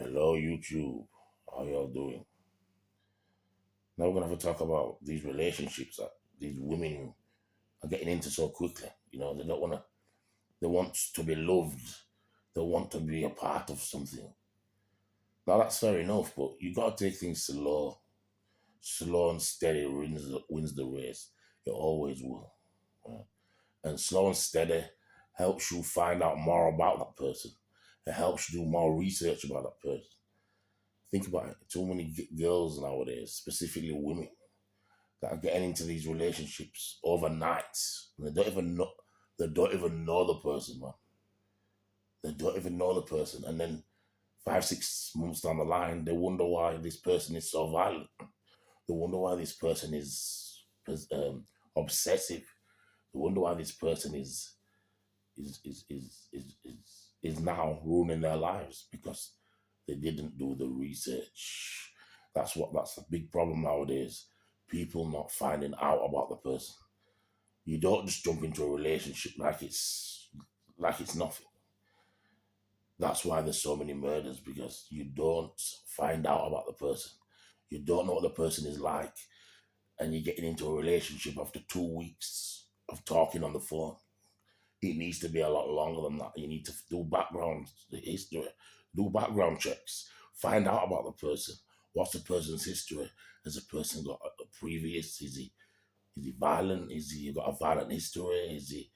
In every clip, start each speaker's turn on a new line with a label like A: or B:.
A: Hello, YouTube. How y'all doing? Now we're gonna have a talk about these relationships that these women are getting into so quickly. They don't wanna. They want to be loved. They want to be a part of something. Now that's fair enough, but you gotta take things slow. Slow and steady wins the race. It always will. Right? And slow and steady helps you find out more about that person. It helps you do more research about that person. Think about it. Too many girls nowadays, specifically women, that are getting into these relationships overnight. And they don't even know. They don't even know the person, man. They don't even know the person, and then 5, 6 months down the line, they wonder why this person is so violent. They wonder why this person is obsessive. They wonder why this person is now ruining their lives because they didn't do the research. That's a big problem nowadays. People not finding out about the person. You don't just jump into a relationship like it's nothing. That's why there's so many murders, because you don't find out about the person. You don't know what the person is like, and you're getting into a relationship after 2 weeks of talking on the phone. It needs to be a lot longer than that. You need to do background history, do background checks, find out about the person. What's the person's history? Has the person got a previous? Is he violent? Is he got a violent history? Is he?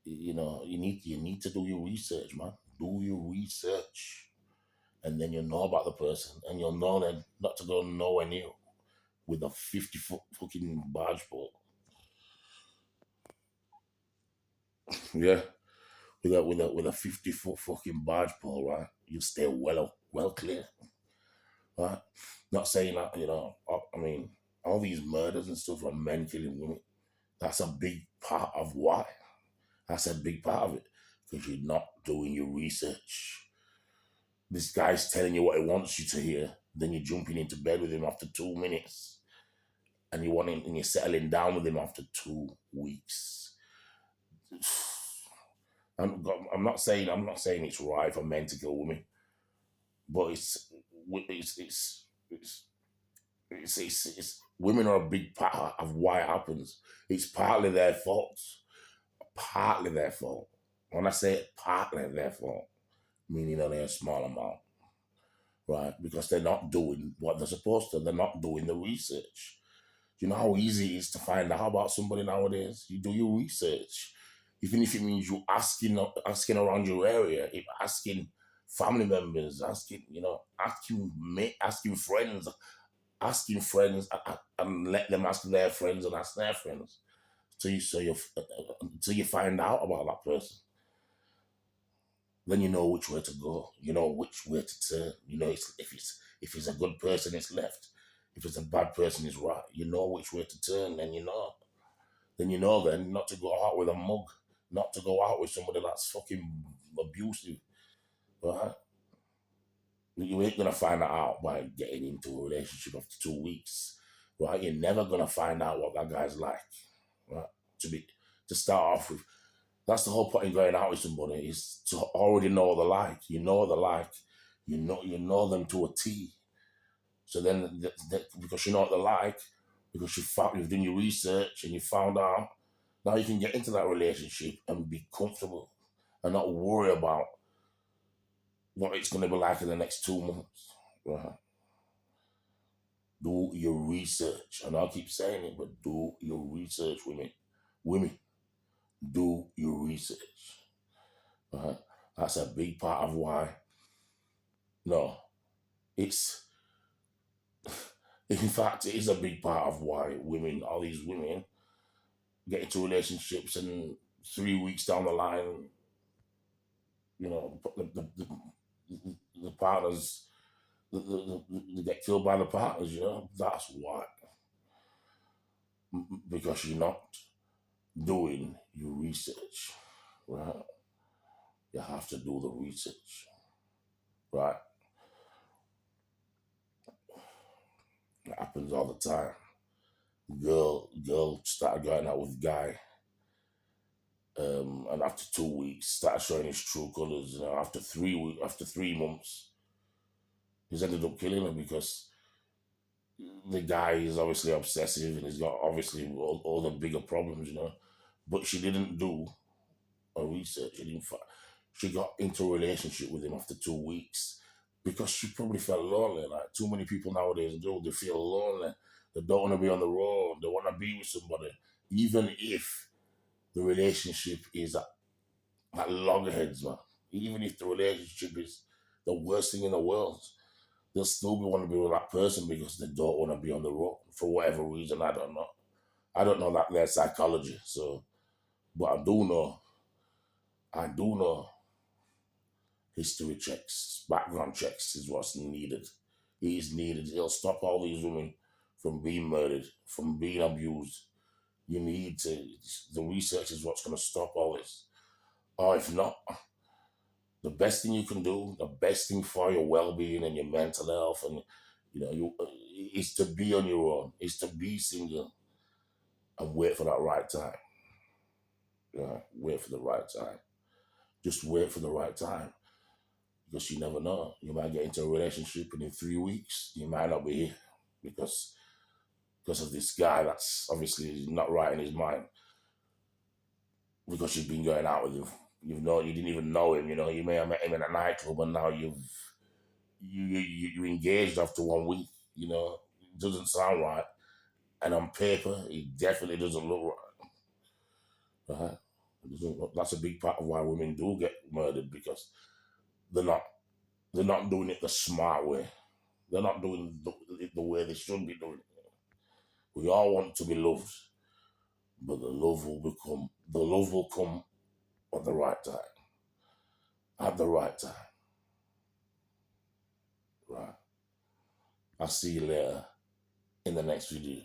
A: You need to do your research, man. Do your research, and then you'll know about the person, and you'll know then not to go nowhere near with a 50-foot fucking barge pole. Yeah, with a 50-foot fucking barge pole, right? You stay well clear, right? Not saying that I mean, all these murders and stuff from men killing women. That's a big part of why. That's a big part of it, because you're not doing your research. This guy's telling you what he wants you to hear, then you're jumping into bed with him after 2 minutes, and you're settling down with him after 2 weeks. I'm not saying it's right for men to kill women, but it's women are a big part of why it happens. It's partly their fault. Partly their fault. When I say partly their fault, meaning only a small amount, right? Because they're not doing what they're supposed to. They're not doing the research. You know how easy it is to find out about somebody nowadays? You do your research. Even if it means you asking around your area, if asking family members, asking friends, and let them ask their friends and ask their friends until you find out about that person. Then you know which way to go. You know which way to turn. If it's a good person, it's left. If it's a bad person, it's right. You know which way to turn. Then not to go out with a mug, not to go out with somebody that's fucking abusive, right? You ain't gonna find that out by getting into a relationship after 2 weeks, right? You're never gonna find out what that guy's like, right? To start off with, that's the whole point in going out with somebody, is to already know what they like. You know what they like. You know them to a T. So then, because you know what they like, because you've done your research and you found out, now you can get into that relationship and be comfortable and not worry about what it's going to be like in the next 2 months. Right? Do your research. And I'll keep saying it, but do your research, women. Women, do your research. Right? That's a big part of why. No, it's, in fact, it is a big part of why all these women, get into relationships, and 3 weeks down the line, the partners, they get killed by the partners. That's why. Because you're not doing your research, right? You have to do the research, right? It happens all the time. Girl started going out with guy, and after 2 weeks started showing his true colors. After 3 months, He's ended up killing her because the guy is obviously obsessive and he's got obviously all the bigger problems, you know. But she didn't do her research. She got into a relationship with him after 2 weeks because she probably felt lonely. Like too many people nowadays do. They feel lonely. They don't want to be on the road. They want to be with somebody, even if the relationship is at loggerheads, man. Even if the relationship is the worst thing in the world, they'll still be want to be with that person because they don't want to be on the road for whatever reason. I don't know. I don't know that their psychology. So, but I do know history checks, background checks is what's needed. It is needed. It'll stop all these women from being murdered, from being abused. You need to, the research is what's going to stop all this. Or if not, the best thing you can do, the best thing for your well-being and your mental health, and is to be on your own, is to be single and wait for that right time. Yeah, wait for the right time. Just wait for the right time because you never know. You might get into a relationship and in 3 weeks you might not be here because of this guy that's obviously not right in his mind because you've been going out with him. You didn't even know him. You know, you may have met him in a nightclub and now you engaged after 1 week. You know, it doesn't sound right, and on paper it definitely doesn't look right. It doesn't look, that's a big part of why women do get murdered because they're not they're not doing it the smart way. They're not doing the way they should be doing it. We all want to be loved, but the love will come at the right time. At the right time. Right. I'll see you later in the next video.